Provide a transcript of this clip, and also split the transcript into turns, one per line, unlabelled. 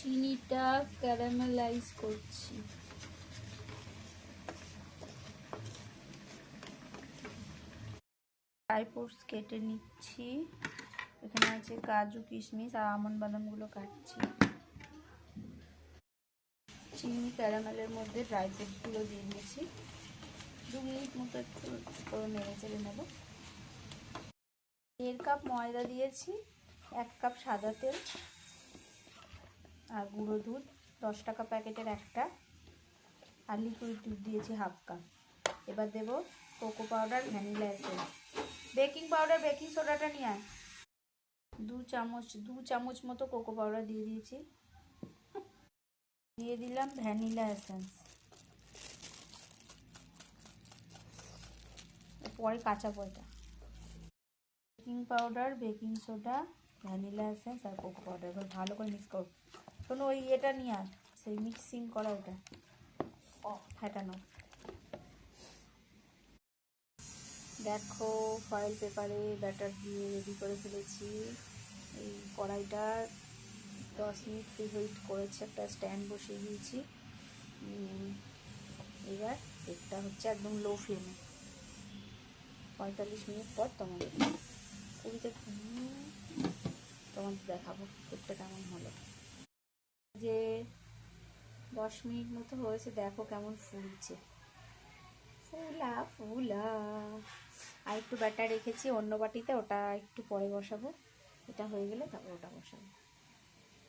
চিনিটা ক্যারামেলাইজ করছি। Dry fruits কেটে নিচ্ছি। এখানে আছে কাজু, কিশমিশ আর আমন্ড বাদামগুলো কাটছি। চিনি ক্যারামেলের মধ্যে ড্রাই ফ্রুটসগুলো দিয়ে দিয়েছি। 2 মিনিট মতো একটু করে নেড়ে চেড়ে নেব। 1.5 কাপ ময়দা দিয়েছি, 1 কাপ সাদা তেল আর গুঁড়ো দুধ 10 টাকা প্যাকেটের একটা, আর লিকুইড দুধ দিয়েছি 1/2 কাপ। এবার দেব cocoa powder, vanilla essence, baking powder, baking সোডাটা নিয়ে আয়। 2 চামচ মতো কোকো পাউডার দিয়ে দিয়েছি। দিয়ে দিলাম ভ্যানিলা এসেন্স, পরে কাঁচা পয়টা। Baking powder, baking soda, vanilla essence আর কোকো পাউডার এবার ভালো করে মিক্স করো। শোনো, ওই এটা নিয়ে আয়, সেই মিক্সিং করা ওটা ফাটানো। দেখো ফয়েল পেপারে ব্যাটার দিয়ে রেডি করে ফেলেছি। এই কড়াইটা 10 মিনিট প্রি হিট করেছি, একটা স্ট্যান্ড বসিয়ে দিয়েছি। এবার কেকটা হচ্ছে একদম লো ফ্লেমে। 45 মিনিট পর তোমাদের দেখাবো কেকটা কেমন হলো। যে 10 মিনিট মতো হয়েছে, দেখো কেমন ফুলছে, ফুলা ফুলা। আর একটু ব্যাটার রেখেছি অন্য বাটিতে, ওটা একটু পরে বসাবো। এটা হয়ে গেলে তারপর ওটা বসাবো।